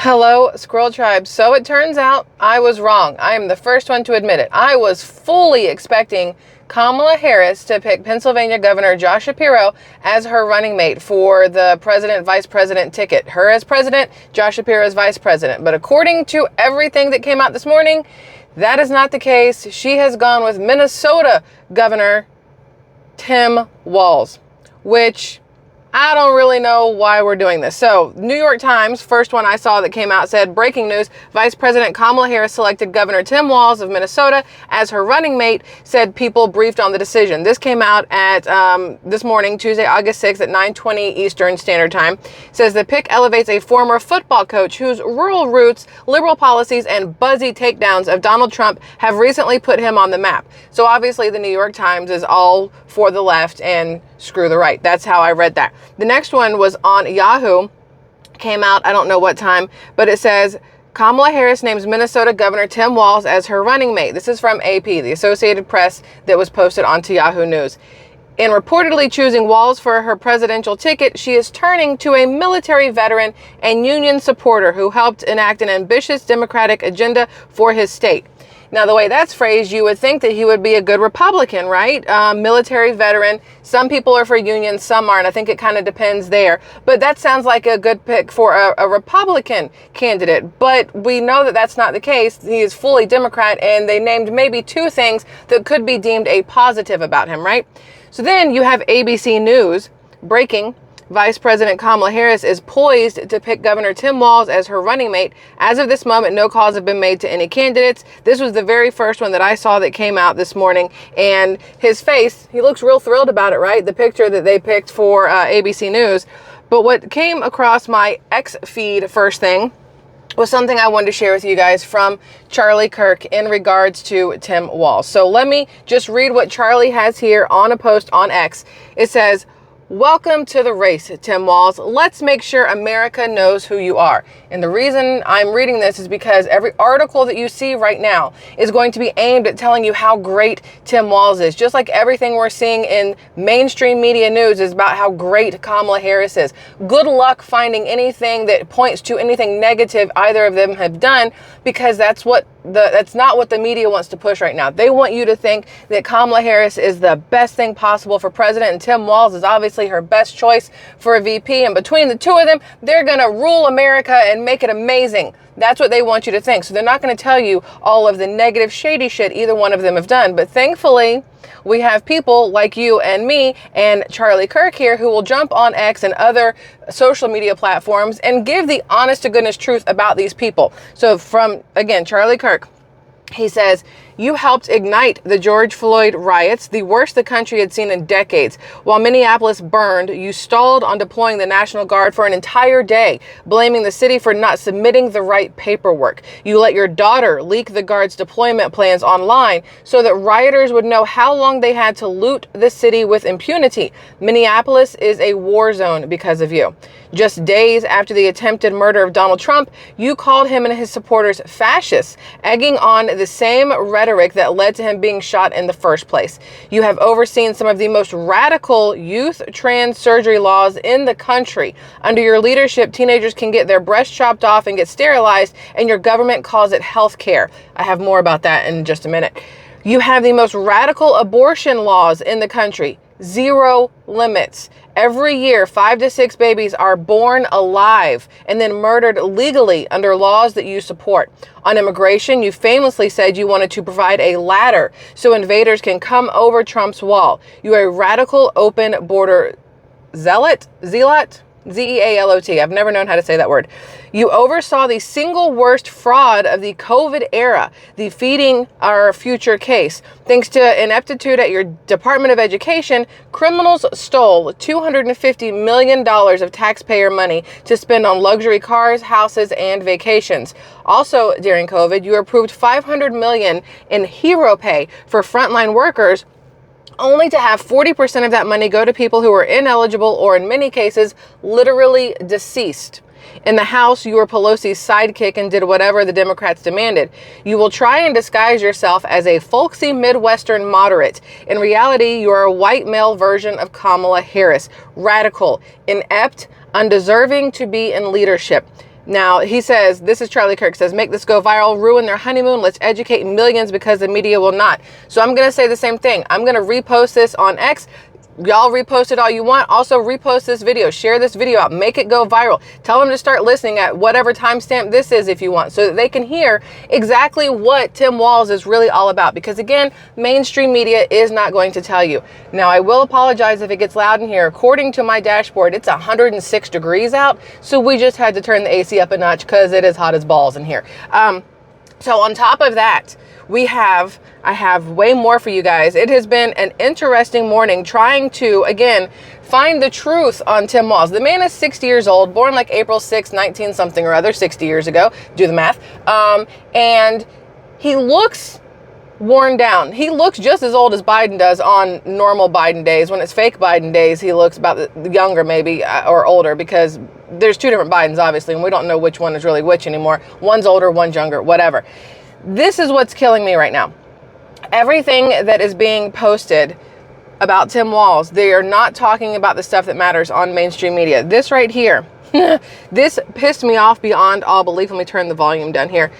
Hello, Squirrel Tribe. So it turns out I was wrong. I am the first one to admit it. I was fully expecting Kamala Harris to pick Pennsylvania Governor Josh Shapiro as her running mate for the president-vice president ticket. Her as president, Josh Shapiro as vice president. But according to everything that came out this morning, that is not the case. She has gone with Minnesota Governor Tim Walz, which I don't really know why we're doing this. So, New York Times, first one I saw that came out, said, breaking news, Vice President Kamala Harris selected Governor Tim Walz of Minnesota as her running mate, said people briefed on the decision. This came out at this morning, Tuesday, August 6th at 9:20 Eastern Standard Time. Says the pick elevates a former football coach whose rural roots, liberal policies, and buzzy takedowns of Donald Trump have recently put him on the map. So obviously the New York Times is all for the left and screw the right. That's how I read that. The next one was on Yahoo, came out, I don't know what time, but it says, Kamala Harris names Minnesota Governor Tim Walz as her running mate. This is from AP, the Associated Press, that was posted onto Yahoo News. In reportedly choosing Walz for her presidential ticket, she is turning to a military veteran and union supporter who helped enact an ambitious Democratic agenda for his state. Now, the way that's phrased, you would think that he would be a good Republican, right? Military veteran. Some people are for unions, some aren't. I think it kind of depends there. But that sounds like a good pick for a Republican candidate. But we know that that's not the case. He is fully Democrat, and they named maybe two things that could be deemed a positive about him, right? So then you have ABC News breaking. Vice President Kamala Harris is poised to pick Governor Tim Walz as her running mate. As of this moment, no calls have been made to any candidates. This was the very first one that I saw that came out this morning. And his face, he looks real thrilled about it, right? The picture that they picked for ABC News. But what came across my X feed first thing was something I wanted to share with you guys from Charlie Kirk in regards to Tim Walz. So let me just read what Charlie has here on a post on X. It says, "Welcome to the race, Tim Walz. Let's make sure America knows who you are." And the reason I'm reading this is because every article that you see right now is going to be aimed at telling you how great Tim Walz is. Just like everything we're seeing in mainstream media news is about how great Kamala Harris is. Good luck finding anything that points to anything negative either of them have done, because that's not what the media wants to push right now. They want you to think that Kamala Harris is the best thing possible for president, and Tim Walz is obviously her best choice for a VP. And between the two of them, they're going to rule America and make it amazing. That's what they want you to think. So they're not going to tell you all of the negative, shady shit either one of them have done. But thankfully, we have people like you and me and Charlie Kirk here who will jump on X and other social media platforms and give the honest to goodness truth about these people. So from, again, Charlie Kirk, he says, "You helped ignite the George Floyd riots, the worst the country had seen in decades. While Minneapolis burned, you stalled on deploying the National Guard for an entire day, blaming the city for not submitting the right paperwork. You let your daughter leak the Guard's deployment plans online so that rioters would know how long they had to loot the city with impunity. Minneapolis is a war zone because of you. Just days after the attempted murder of Donald Trump, you called him and his supporters fascists, egging on the same rhetoric that led to him being shot in the first place. You have overseen some of the most radical youth trans surgery laws in the country. Under your leadership, teenagers can get their breasts chopped off and get sterilized, and your government calls it health care." I have more about that in just a minute. "You have the most radical abortion laws in the country. Zero limits. Every year, 5 to 6 babies are born alive and then murdered legally under laws that you support. On immigration, you famously said you wanted to provide a ladder so invaders can come over Trump's wall. You are a radical open border zealot? Z-E-A-L-O-T. I've never known how to say that word. You oversaw the single worst fraud of the COVID era, the Feeding Our Future case. Thanks to ineptitude at your Department of Education, criminals stole $250 million of taxpayer money to spend on luxury cars, houses, and vacations. Also, during COVID, you approved $500 million in hero pay for frontline workers, only to have 40% of that money go to people who are ineligible or, in many cases, literally deceased. In the House, you were Pelosi's sidekick and did whatever the Democrats demanded. You will try and disguise yourself as a folksy Midwestern moderate. In reality, you are a white male version of Kamala Harris. Radical, inept, undeserving to be in leadership. Now, he says, this is Charlie Kirk, says, make this go viral, ruin their honeymoon, let's educate millions because the media will not. So I'm going to say the same thing. I'm going to repost this on X. Y'all repost it all you want. Also repost this video, share this video out, make it go viral. Tell them to start listening at whatever timestamp this is if you want, so that they can hear exactly what Tim Walz is really all about. Because again, mainstream media is not going to tell you. Now, I will apologize if it gets loud in here. According to my dashboard, it's 106 degrees out. So we just had to turn the AC up a notch because it is hot as balls in here. So on top of that, I have way more for you guys. It has been an interesting morning trying to, again, find the truth on Tim Walz. The man is 60 years old, born like April 6, 19 something or other, 60 years ago. Do the math. And he looks worn down. He looks just as old as Biden does on normal Biden days. When it's fake Biden days, he looks about the younger maybe, or older, because there's two different Bidens, obviously, and we don't know which one is really which anymore. One's older, one's younger, whatever. This is what's killing me right now. Everything that is being posted about Tim Walz, they are not talking about the stuff that matters on mainstream media. This right here, this pissed me off beyond all belief. Let me turn the volume down here.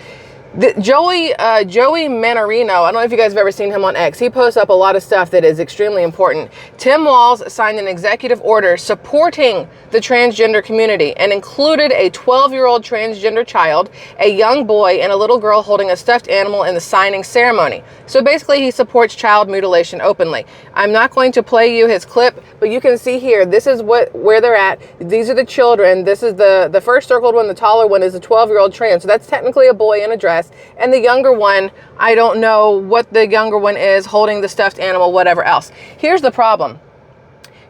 Joey Manorino, I don't know if you guys have ever seen him on X. He posts up a lot of stuff that is extremely important. Tim Walz signed an executive order supporting the transgender community and included a 12-year-old transgender child, a young boy, and a little girl holding a stuffed animal in the signing ceremony. So basically, he supports child mutilation openly. I'm not going to play you his clip, but you can see here, this is where they're at. These are the children. This is the first circled one, the taller one is a 12-year-old trans. So that's technically a boy in a dress. And the younger one, I don't know what the younger one is, holding the stuffed animal, whatever else. Here's the problem.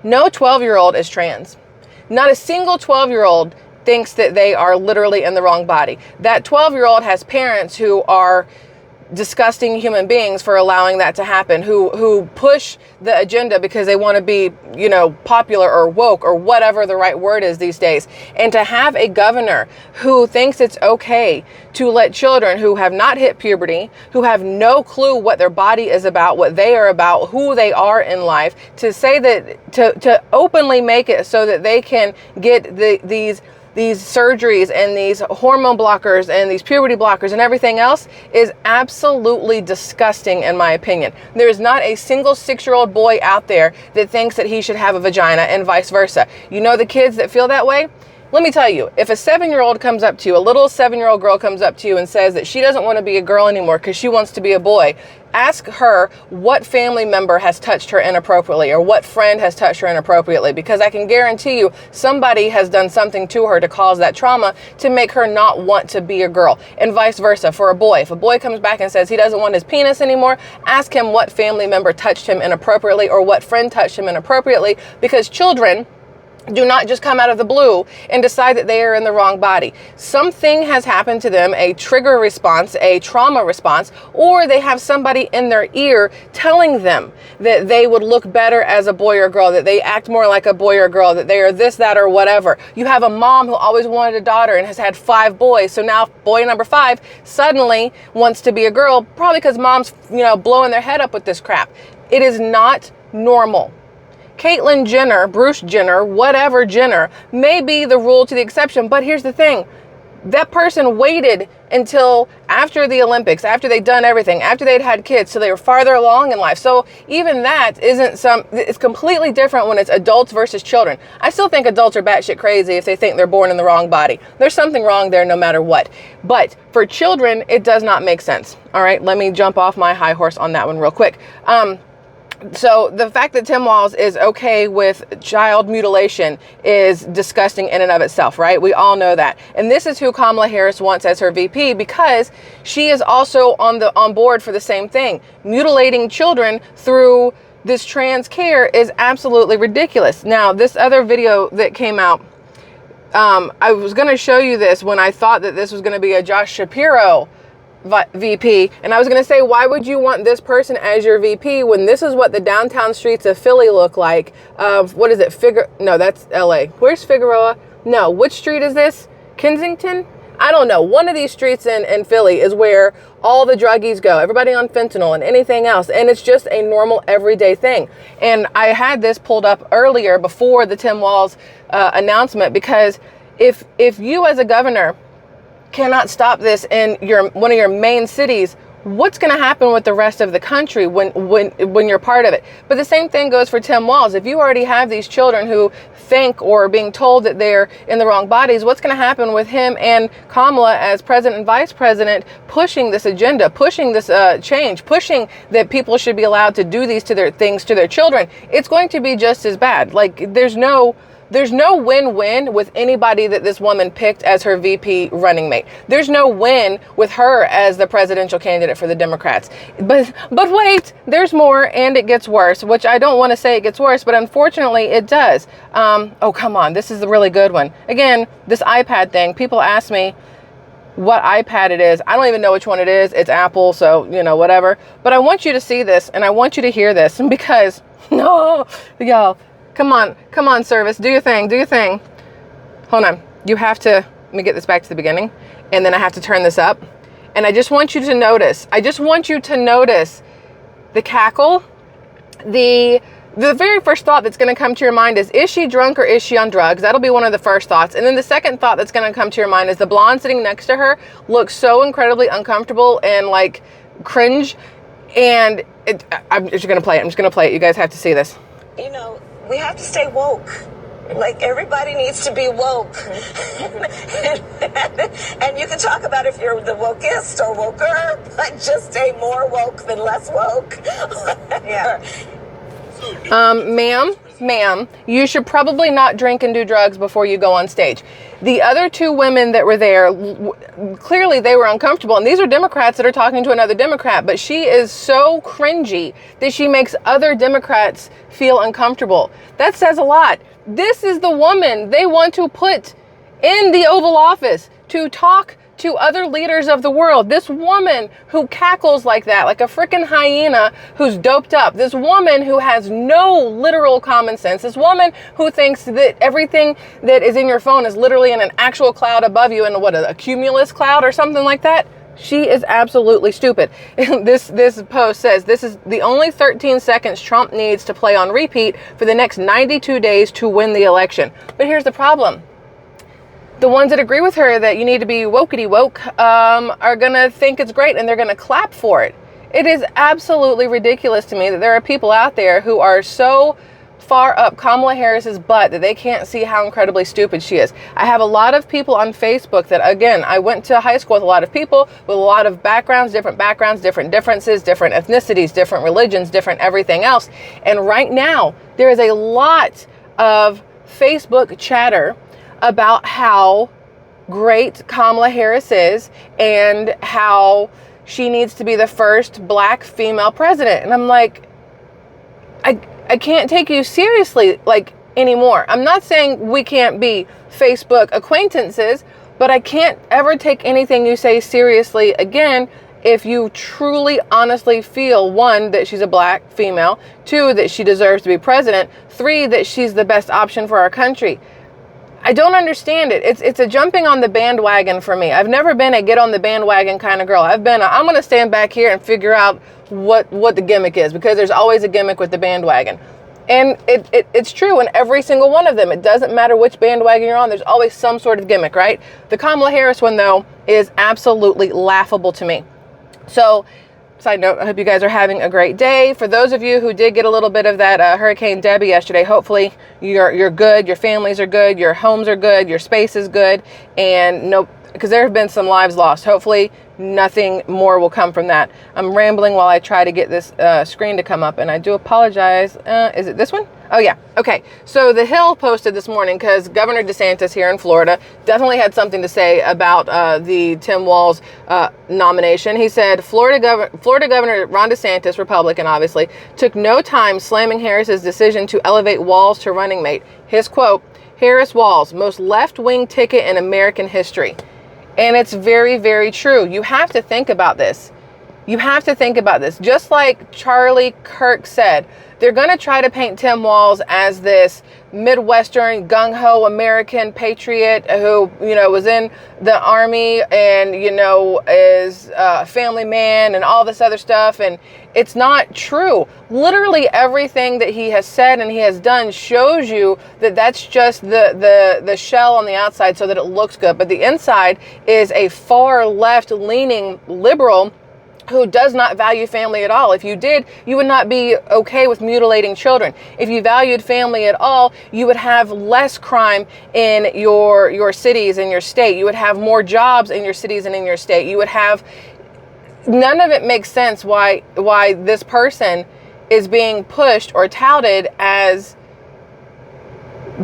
No 12-year-old is trans. Not a single 12-year-old thinks that they are literally in the wrong body. That 12-year-old has parents who are disgusting human beings for allowing that to happen, who push the agenda because they want to be, you know, popular or woke or whatever the right word is these days. And to have a governor who thinks it's okay to let children who have not hit puberty, who have no clue what their body is about, what they are about, who they are in life, to say that, to openly make it so that they can get these surgeries and these hormone blockers and these puberty blockers and everything else is absolutely disgusting, in my opinion. There is not a single 6-year-old boy out there that thinks that he should have a vagina, and vice versa. You know, the kids that feel that way? Let me tell you, if a 7-year-old comes up to you, a little 7-year-old girl comes up to you and says that she doesn't want to be a girl anymore because she wants to be a boy, ask her what family member has touched her inappropriately or what friend has touched her inappropriately, because I can guarantee you somebody has done something to her to cause that trauma to make her not want to be a girl, and vice versa for a boy. If a boy comes back and says he doesn't want his penis anymore, ask him what family member touched him inappropriately or what friend touched him inappropriately, because children do not just come out of the blue and decide that they are in the wrong body. Something has happened to them, a trigger response, a trauma response, or they have somebody in their ear telling them that they would look better as a boy or girl, that they act more like a boy or girl, that they are this, that, or whatever. You have a mom who always wanted a daughter and has had 5 boys, so now boy number 5 suddenly wants to be a girl, probably because mom's, you know, blowing their head up with this crap. It is not normal. Caitlyn Jenner, Bruce Jenner, whatever Jenner, may be the rule to the exception. But here's the thing. That person waited until after the Olympics, after they'd done everything, after they'd had kids, so they were farther along in life. So even that it's completely different when it's adults versus children. I still think adults are batshit crazy if they think they're born in the wrong body. There's something wrong there no matter what. But for children, it does not make sense. All right, let me jump off my high horse on that one real quick. So the fact that Tim Walz is okay with child mutilation is disgusting in and of itself, right? We all know that. And this is who Kamala Harris wants as her VP, because she is also on board for the same thing. Mutilating children through this trans care is absolutely ridiculous. Now, this other video that came out, I was going to show you this when I thought that this was going to be a Josh Shapiro VP, and I was going to say, why would you want this person as your VP when this is what the downtown streets of Philly look like? What is it? No, that's LA. Where's Figueroa? No, which street is this? Kensington? I don't know. One of these streets in Philly is where all the druggies go, everybody on fentanyl and anything else. And it's just a normal everyday thing. And I had this pulled up earlier before the Tim Walz announcement, because if you as a governor cannot stop this in one of your main cities, what's going to happen with the rest of the country when you're part of it? But the same thing goes for Tim Walz. If you already have these children who think or are being told that they're in the wrong bodies, what's going to happen with him and Kamala as president and vice president, pushing this agenda, pushing this change, pushing that people should be allowed to do these to their things to their children? It's going to be just as bad. Like, there's no win-win with anybody that this woman picked as her VP running mate. There's no win with her as the presidential candidate for the Democrats. But wait, there's more, and it gets worse, which I don't want to say it gets worse, but unfortunately it does. Oh, come on. This is a really good one. Again, this iPad thing. People ask me what iPad it is. I don't even know which one it is. It's Apple, so, whatever. But I want you to see this, and I want you to hear this, because, no, y'all, come on, service. Do your thing. Hold on. You have to, let me get this back to the beginning. And then I have to turn this up. And I just want you to notice. The cackle. The very first thought that's going to come to your mind is she drunk or is she on drugs? That'll be one of the first thoughts. And then the second thought that's going to come to your mind is the blonde sitting next to her looks so incredibly uncomfortable and like cringe. And I'm just going to play it. You guys have to see this. We have to stay woke. Like, everybody needs to be woke. And you can talk about if you're the wokest or woker, but just stay more woke than less woke. Yeah. Ma'am, you should probably not drink and do drugs before you go on stage. The other two women that were there, clearly they were uncomfortable. And these are Democrats that are talking to another Democrat. But she is so cringy that she makes other Democrats feel uncomfortable. That says a lot. This is the woman they want to put in the Oval Office to talk to other leaders of the world. This woman who cackles like that, like a freaking hyena who's doped up. This woman who has no literal common sense. This woman who thinks that everything that is in your phone is literally in an actual cloud above you, in a cumulus cloud or something like that. She is absolutely stupid. This post says, this is the only 13 seconds Trump needs to play on repeat for the next 92 days to win the election. But here's the problem. The ones that agree with her that you need to be wokety woke are going to think it's great and they're going to clap for it. It is absolutely ridiculous to me that there are people out there who are so far up Kamala Harris's butt that they can't see how incredibly stupid she is. I have a lot of people on Facebook that, again, I went to high school with a lot of people with a lot of backgrounds, different differences, different ethnicities, different religions, different everything else. And right now, there is a lot of Facebook chatter about how great Kamala Harris is and how she needs to be the first black female president. And I'm like, I can't take you seriously anymore. I'm not saying we can't be Facebook acquaintances, but I can't ever take anything you say seriously again if you truly, honestly feel, 1, that she's a black female, 2, that she deserves to be president, 3, that she's the best option for our country. I don't understand it. It's a jumping on the bandwagon for me. I've never been a get on the bandwagon kind of girl. I'm going to stand back here and figure out what the gimmick is, because there's always a gimmick with the bandwagon. And it's true in every single one of them. It doesn't matter which bandwagon you're on. There's always some sort of gimmick, right? The Kamala Harris one, though, is absolutely laughable to me. So, side note, I hope you guys are having a great day. For those of you who did get a little bit of that Hurricane Debbie yesterday, hopefully you're good, your families are good, your homes are good, your space is good, and because there have been some lives lost. Hopefully nothing more will come from that. I'm rambling while I try to get this screen to come up, and I do apologize. Is it this one? Oh, yeah. Okay. So The Hill posted this morning, because Governor DeSantis here in Florida definitely had something to say about the Tim Walz nomination. He said, Florida Governor Ron DeSantis, Republican obviously, took no time slamming Harris's decision to elevate Walz to running mate. His quote, Harris-Walz, most left-wing ticket in American history. And it's very, very true. You have to think about this. You have to think about this. Just like Charlie Kirk said, they're going to try to paint Tim Walz as this Midwestern gung-ho American patriot who, was in the army and, is a family man and all this other stuff. And it's not true. Literally everything that he has said and he has done shows you that that's just the shell on the outside so that it looks good. But the inside is a far left-leaning liberal who does not value family at all. If you did, you would not be okay with mutilating children. If you valued family at all, you would have less crime in your cities and your state. You would have more jobs in your cities and in your state. You would have, none of it makes sense why this person is being pushed or touted as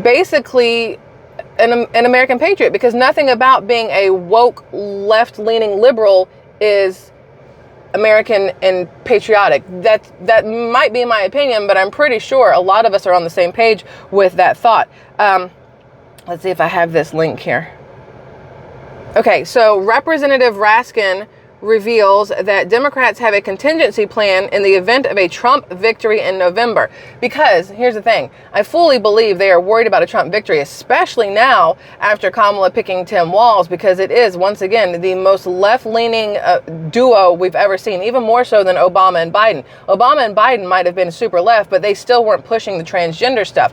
basically an American patriot, because nothing about being a woke left-leaning liberal is American and patriotic. That might be my opinion, but I'm pretty sure a lot of us are on the same page with that thought. Let's see if I have this link here. Okay, so Representative Raskin reveals that Democrats have a contingency plan in the event of a Trump victory in November. Because here's the thing, I fully believe they are worried about a Trump victory, especially now after Kamala picking Tim Walz, because it is, once again, the most left-leaning duo we've ever seen, even more so than Obama and Biden. Obama and Biden might have been super left, but they still weren't pushing the transgender stuff.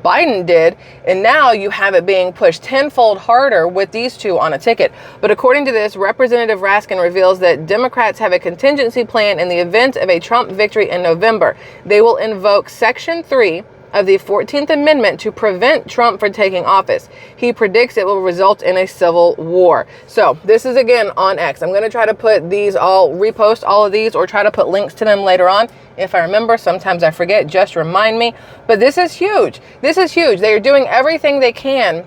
Biden did, and now you have it being pushed tenfold harder with these two on a ticket. But according to this, Representative Raskin reveals that Democrats have a contingency plan in the event of a Trump victory in November. They will invoke Section 3 of the 14th Amendment to prevent Trump from taking office. He predicts it will result in a civil war. So this is again on X. I'm going to try to put these repost all of these, or try to put links to them later on. If I remember, sometimes I forget, just remind me. But this is huge. This is huge. They are doing everything they can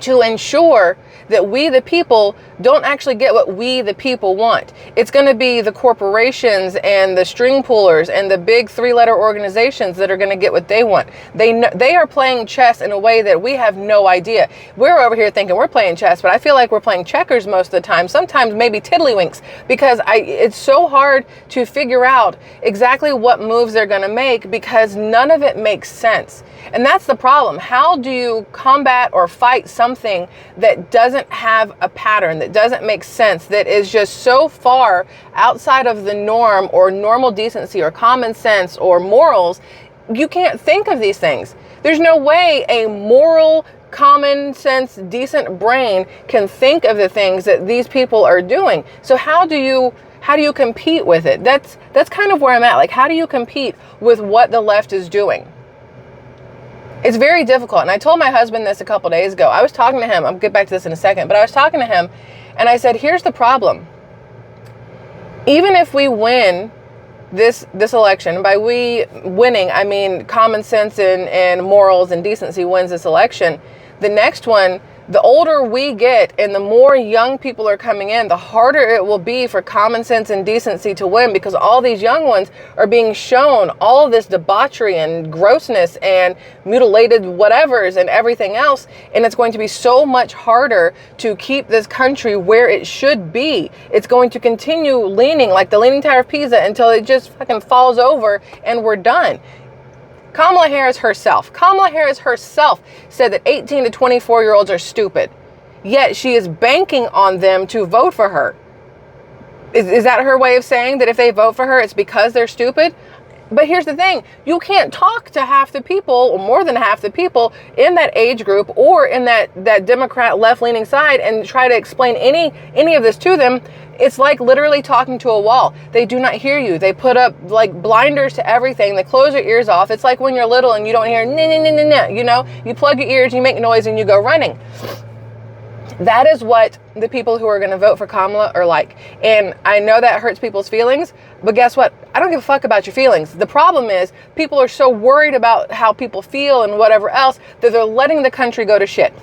to ensure that we, the people, don't actually get what we, the people, want. It's going to be the corporations and the string pullers and the big three-letter organizations that are going to get what they want. They are playing chess in a way that we have no idea. We're over here thinking we're playing chess, but I feel like we're playing checkers most of the time. Sometimes maybe tiddlywinks, because it's so hard to figure out exactly what moves they're going to make, because none of it makes sense. And that's the problem. How do you combat or fight something that doesn't have a pattern, that doesn't make sense, that is just so far outside of the norm or normal decency or common sense or morals? You can't think of these things. There's no way a moral, common sense, decent brain can think of the things that these people are doing. So how do you compete with it? That's kind of where I'm at. Like, how do you compete with what the left is doing? It's very difficult. And I told my husband this a couple days ago. I was talking to him. I'll get back to this in a second. But I was talking to him and I said, here's the problem. Even if we win this election, by we winning, I mean common sense and morals and decency wins this election, the next one, the older we get and the more young people are coming in, the harder it will be for common sense and decency to win, because all these young ones are being shown all of this debauchery and grossness and mutilated whatevers and everything else. And it's going to be so much harder to keep this country where it should be. It's going to continue leaning like the Leaning Tower of Pisa until it just fucking falls over and we're done. Kamala Harris herself said that 18 to 24-year-olds are stupid, yet she is banking on them to vote for her. Is that her way of saying that if they vote for her, it's because they're stupid? But here's the thing, you can't talk to half the people, or more than half the people in that age group or in that Democrat left-leaning side and try to explain any of this to them. It's like literally talking to a wall. They do not hear you. They put up like blinders to everything. They close your ears off. It's like when you're little and you don't hear you plug your ears, you make noise and you go running. That is what the people who are going to vote for Kamala are like. And I know that hurts people's feelings, but guess what? I don't give a fuck about your feelings. The problem is people are so worried about how people feel and whatever else that they're letting the country go to shit.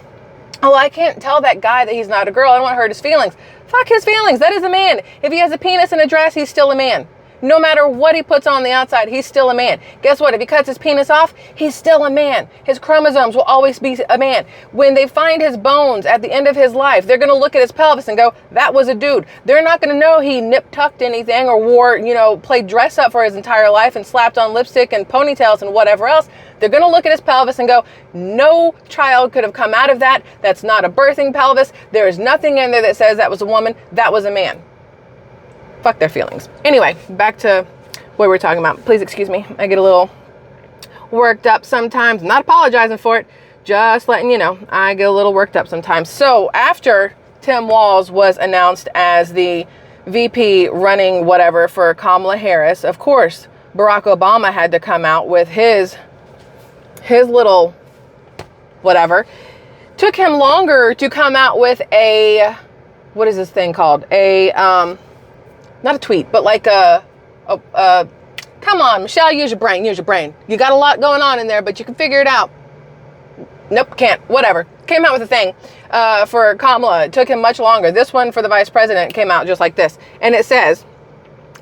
Oh, I can't tell that guy that he's not a girl. I don't want to hurt his feelings. Fuck his feelings. That is a man. If he has a penis and a dress, he's still a man. No matter what he puts on the outside, he's still a man. Guess what? If he cuts his penis off, he's still a man. His chromosomes will always be a man. When they find his bones at the end of his life, they're going to look at his pelvis and go, that was a dude. They're not going to know he nip-tucked anything or wore, played dress up for his entire life and slapped on lipstick and ponytails and whatever else. They're going to look at his pelvis and go, no child could have come out of that. That's not a birthing pelvis. There is nothing in there that says that was a woman. That was a man. Fuck their feelings. Anyway, back to what we're talking about. Please excuse me. I get a little worked up sometimes. Not apologizing for it. Just letting you know. I get a little worked up sometimes. So after Tim Walz was announced as the VP running whatever for Kamala Harris, of course, Barack Obama had to come out with his little whatever. Took him longer to come out with a, what is this thing called? Not a tweet, but like come on, Michelle, use your brain. You got a lot going on in there, but you can figure it out. Nope, can't, whatever. Came out with a thing for Kamala. It took him much longer. This one for the vice president came out just like this. And it says,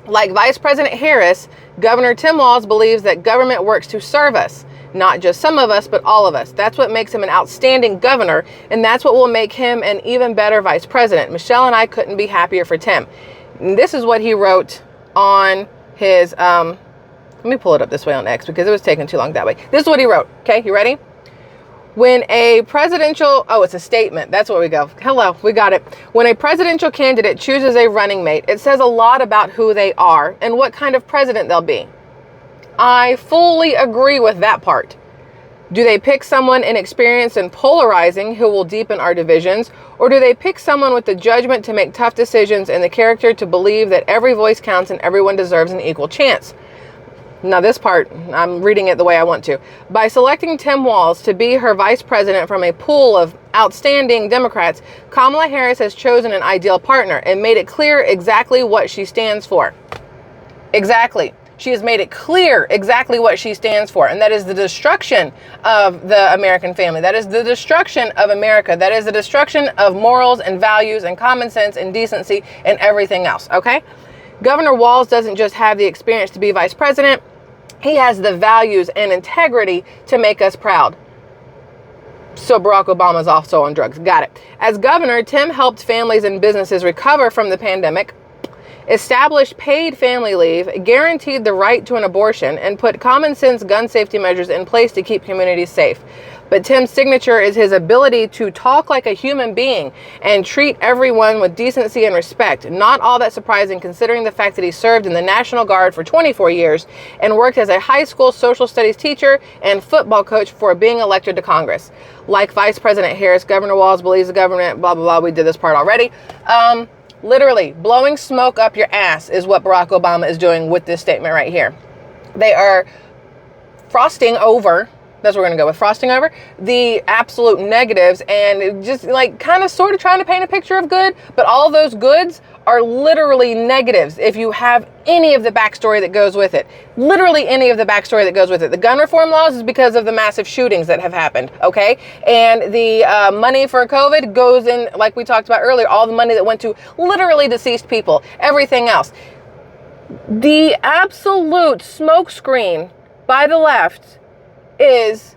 like Vice President Harris, Governor Tim Walz believes that government works to serve us. Not just some of us, but all of us. That's what makes him an outstanding governor, and that's what will make him an even better vice president. Michelle and I couldn't be happier for Tim. And this is what he wrote on his, let me pull it up this way on X because it was taking too long that way. This is what he wrote. Okay, you ready? When a presidential, it's a statement. That's where we go. Hello, we got it. When a presidential candidate chooses a running mate, it says a lot about who they are and what kind of president they'll be. I fully agree with that part. Do they pick someone inexperienced and polarizing who will deepen our divisions? Or do they pick someone with the judgment to make tough decisions and the character to believe that every voice counts and everyone deserves an equal chance? Now this part, I'm reading it the way I want to. By selecting Tim Walz to be her vice president from a pool of outstanding Democrats, Kamala Harris has chosen an ideal partner and made it clear exactly what she stands for. Exactly. She has made it clear exactly what she stands for, and that is the destruction of the American family. That is the destruction of America. That is the destruction of morals and values and common sense and decency and everything else, okay? Governor Walz doesn't just have the experience to be vice president. He has the values and integrity to make us proud. So Barack Obama's also on drugs. Got it. As governor, Tim helped families and businesses recover from the pandemic, established paid family leave, guaranteed the right to an abortion, and put common sense gun safety measures in place to keep communities safe. But Tim's signature is his ability to talk like a human being and treat everyone with decency and respect. Not all that surprising considering the fact that he served in the National Guard for 24 years and worked as a high school social studies teacher and football coach before being elected to Congress. Like Vice President Harris, Governor Walz believes the government, blah, blah, blah. We did this part already. Literally, blowing smoke up your ass is what Barack Obama is doing with this statement right here. They are frosting over, that's what we're going to go with, frosting over the absolute negatives and just like kind of sort of trying to paint a picture of good, but all those goods are literally negatives if you have any of the backstory that goes with it. Literally any of the backstory that goes with it. The gun reform laws is because of the massive shootings that have happened, okay? And the money for COVID goes in, like we talked about earlier, all the money that went to literally deceased people, everything else. The absolute smokescreen by the left is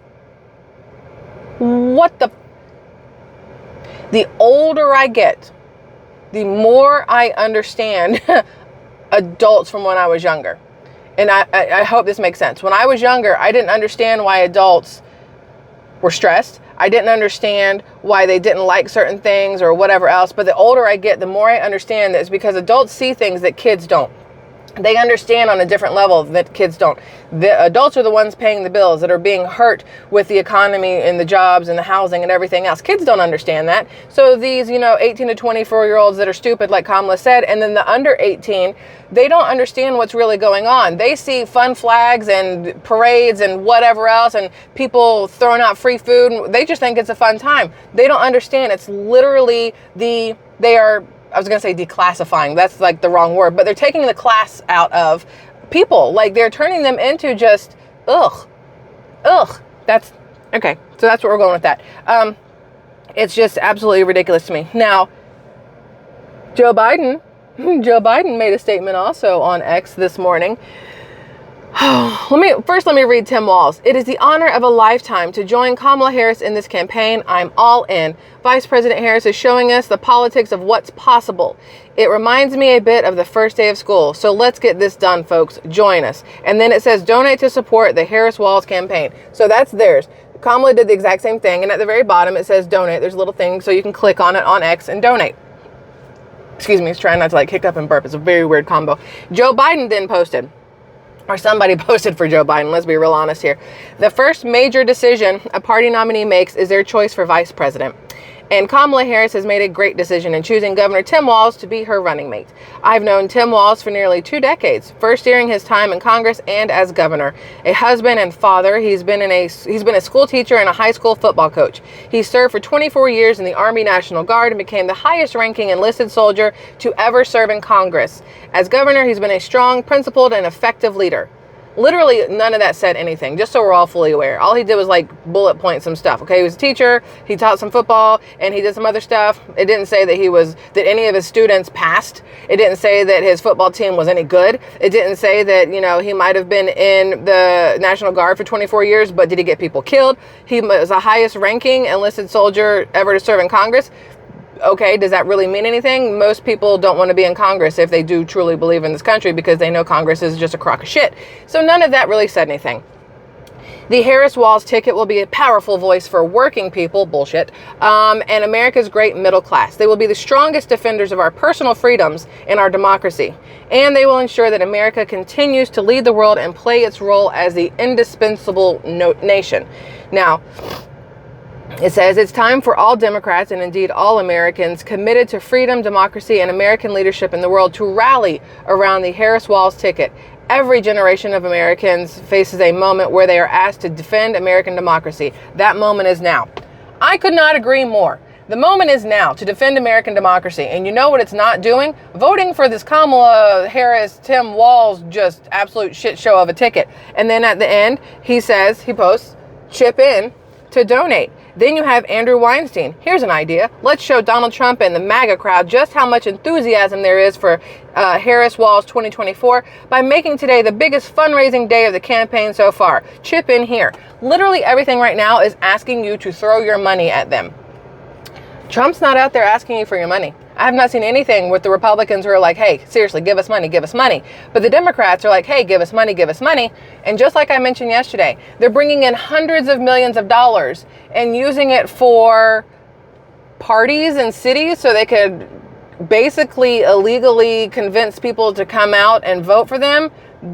what the older I get, the more I understand adults from when I was younger. And I hope this makes sense. When I was younger, I didn't understand why adults were stressed. I didn't understand why they didn't like certain things or whatever else. But the older I get, the more I understand that it's because adults see things that kids don't. They understand on a different level that kids don't. The adults are the ones paying the bills that are being hurt with the economy and the jobs and the housing and everything else. Kids don't understand that. So these, 18 to 24-year-olds that are stupid, like Kamala said, and then the under 18, they don't understand what's really going on. They see fun flags and parades and whatever else and people throwing out free food. And they just think it's a fun time. They don't understand. It's literally I was going to say declassifying. That's like the wrong word, but they're taking the class out of people. Like they're turning them into just, ugh. That's, okay. So that's what we're going with that. It's just absolutely ridiculous to me. Now, Joe Biden Joe Biden made a statement also on X this morning. Let me read Tim Walz. It is the honor of a lifetime to join Kamala Harris in this campaign. I'm all in. Vice President Harris is showing us the politics of what's possible. It reminds me a bit of the first day of school. So let's get this done, folks. Join us. And then it says donate to support the Harris-Walz campaign. So that's theirs. Kamala did the exact same thing. And at the very bottom, it says donate. There's a little thing so you can click on it on X and donate. Excuse me. It's trying not to like hiccup and burp. It's a very weird combo. Joe Biden then posted, or somebody posted for Joe Biden, let's be real honest here. The first major decision a party nominee makes is their choice for vice president. And Kamala Harris has made a great decision in choosing Governor Tim Walz to be her running mate. I've known Tim Walz for nearly 2 decades, first during his time in Congress and as governor. A husband and father, he's been a school teacher and a high school football coach. He served for 24 years in the Army National Guard and became the highest ranking enlisted soldier to ever serve in Congress. As governor, he's been a strong, principled, and effective leader. Literally none of that said anything, just so we're all fully aware. All he did was like bullet point some stuff. Okay, he was a teacher, he taught some football, and he did some other stuff. It didn't say that any of his students passed. It didn't say that his football team was any good. It didn't say that, he might have been in the National Guard for 24 years, but did he get people killed? He was the highest ranking enlisted soldier ever to serve in Congress. Okay, does that really mean anything? Most people don't want to be in Congress if they do truly believe in this country because they know Congress is just a crock of shit. So none of that really said anything. The Harris-Walz ticket will be a powerful voice for working people, bullshit, and America's great middle class. They will be the strongest defenders of our personal freedoms and our democracy. And they will ensure that America continues to lead the world and play its role as the indispensable nation. Now, it says it's time for all Democrats and indeed all Americans committed to freedom, democracy, and American leadership in the world to rally around the Harris-Walz ticket. Every generation of Americans faces a moment where they are asked to defend American democracy. That moment is now. I could not agree more. The moment is now to defend American democracy. And you know what it's not doing? Voting for this Kamala Harris, Tim Walz, just absolute shit show of a ticket. And then at the end, he posts, chip in to donate. Then you have Andrew Weinstein. Here's an idea. Let's show Donald Trump and the MAGA crowd just how much enthusiasm there is for Harris-Walz 2024 by making today the biggest fundraising day of the campaign so far. Chip in here. Literally everything right now is asking you to throw your money at them. Trump's not out there asking you for your money. I have not seen anything with the Republicans who are like, hey, seriously, give us money, give us money. But the Democrats are like, hey, give us money, give us money. And just like I mentioned yesterday, they're bringing in hundreds of millions of dollars and using it for parties and cities so they could basically illegally convince people to come out and vote for them.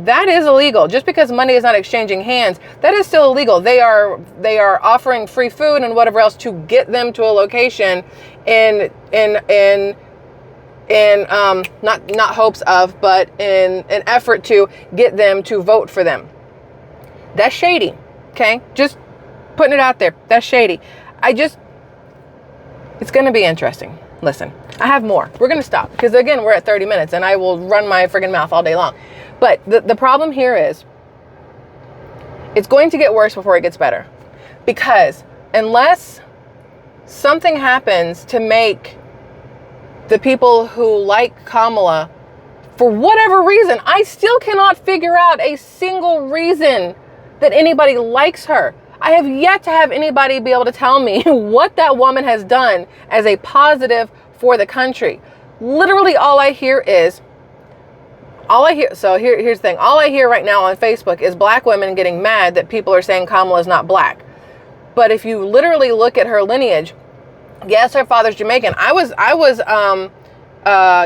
That is illegal. Just because money is not exchanging hands, that is still illegal. They are offering free food and whatever else to get them to a location in not hopes of, but in an effort to get them to vote for them. That's shady. Okay, just putting it out there. That's shady. It's going to be interesting. Listen, I have more. We're going to stop because again, we're at 30 minutes and I will run my friggin' mouth all day long. But the problem here is it's going to get worse before it gets better, because unless something happens to make the people who like Kamala, for whatever reason, I still cannot figure out a single reason that anybody likes her. I have yet to have anybody be able to tell me what that woman has done as a positive for the country. Literally all I hear, so here's the thing. All I hear right now on Facebook is black women getting mad that people are saying Kamala is not black. But if you literally look at her lineage, yes, her father's Jamaican. I was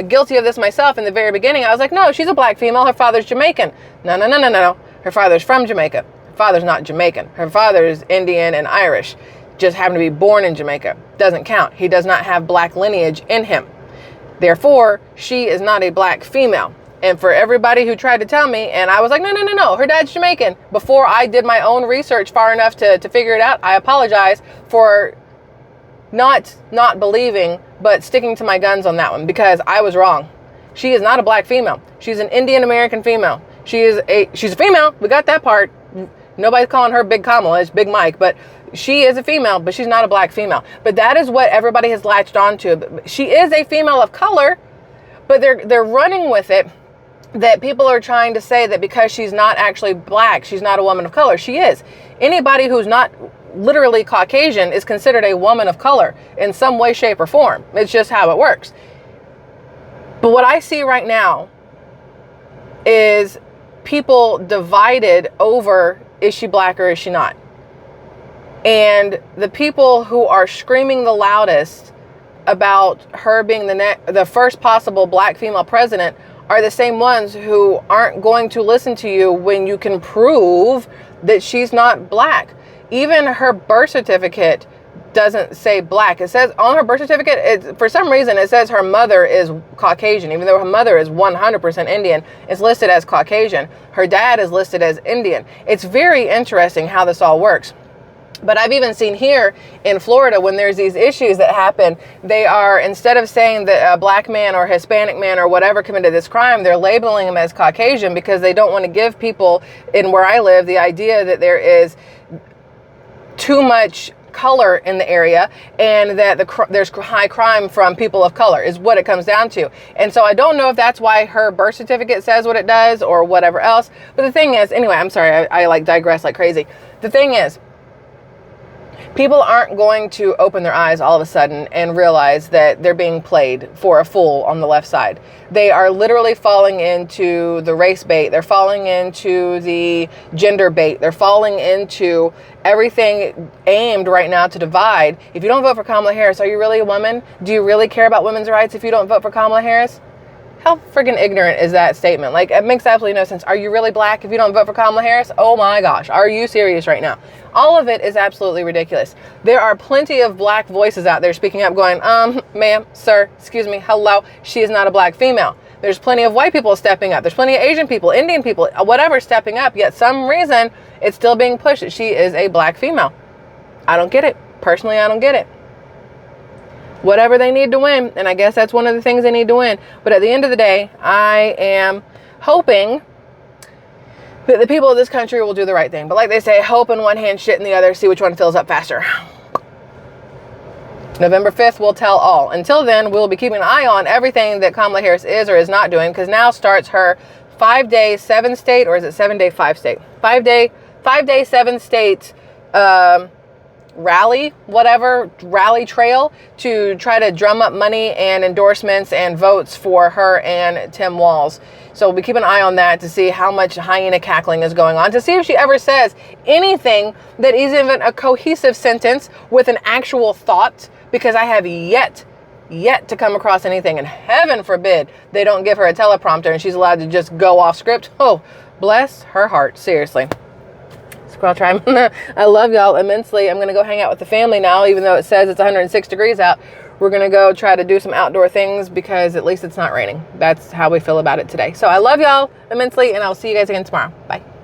guilty of this myself in the very beginning. I was like, no, she's a black female. Her father's Jamaican. No. Her father's from Jamaica. Her father's not Jamaican. Her father is Indian and Irish. Just happened to be born in Jamaica. Doesn't count. He does not have black lineage in him. Therefore, she is not a black female. And for everybody who tried to tell me, and I was like, no, her dad's Jamaican. Before I did my own research far enough to figure it out, I apologize for not believing, but sticking to my guns on that one, because I was wrong. She is not a black female. She's an Indian American female. She's a female. We got that part. Nobody's calling her Big Kamala. It's Big Mike, but she is a female, but she's not a black female. But that is what everybody has latched onto. She is a female of color, But they're running with it, that people are trying to say that because she's not actually black, she's not a woman of color. She is. Anybody who's not literally Caucasian is considered a woman of color in some way, shape, or form. It's just how it works. But what I see right now is people divided over, is she black or is she not? And the people who are screaming the loudest about her being the first possible black female president are the same ones who aren't going to listen to you when you can prove that she's not black. Even her birth certificate doesn't say black. It says on her birth certificate, for some reason, it says her mother is Caucasian, even though her mother is 100% Indian. It's listed as Caucasian. Her dad is listed as Indian. It's very interesting how this all works. But I've even seen here in Florida, when there's these issues that happen, they are, instead of saying that a black man or Hispanic man or whatever committed this crime, they're labeling him as Caucasian because they don't want to give people in where I live the idea that there is too much color in the area and that there's high crime from people of color is what it comes down to. And so I don't know if that's why her birth certificate says what it does or whatever else. But the thing is, anyway, I'm sorry, I like digress like crazy. The thing is, people aren't going to open their eyes all of a sudden and realize that they're being played for a fool on the left side. They are literally falling into the race bait. They're falling into the gender bait. They're falling into everything aimed right now to divide. If you don't vote for Kamala Harris, are you really a woman? Do you really care about women's rights if you don't vote for Kamala Harris? How friggin' ignorant is that statement? Like, it makes absolutely no sense. Are you really black if you don't vote for Kamala Harris? Oh my gosh, are you serious right now? All of it is absolutely ridiculous. There are plenty of black voices out there speaking up going, ma'am, sir, excuse me, hello, she is not a black female. There's plenty of white people stepping up. There's plenty of Asian people, Indian people, whatever stepping up, yet some reason it's still being pushed that she is a black female. I don't get it. Personally, I don't get it. Whatever they need to win, and I guess that's one of the things they need to win. But at the end of the day, I am hoping that the people of this country will do the right thing. But like they say, hope in one hand, shit in the other, see which one fills up faster. November 5th will tell all. Until then, we'll be keeping an eye on everything that Kamala Harris is or is not doing, because now starts her 5-day, 7-state, or is it 7-day, 5-state? 5-day, 7-state rally trail to try to drum up money and endorsements and votes for her and Tim Walz. So we'll be keeping an eye on that to see how much hyena cackling is going on, to see if she ever says anything that is even a cohesive sentence with an actual thought, because I have yet to come across anything, and heaven forbid they don't give her a teleprompter and she's allowed to just go off script. Oh, bless her heart, seriously. SquirrelTribe, I love y'all immensely. I'm going to go hang out with the family now, even though it says it's 106 degrees out. We're going to go try to do some outdoor things because at least it's not raining. That's how we feel about it today. So I love y'all immensely, and I'll see you guys again tomorrow. Bye.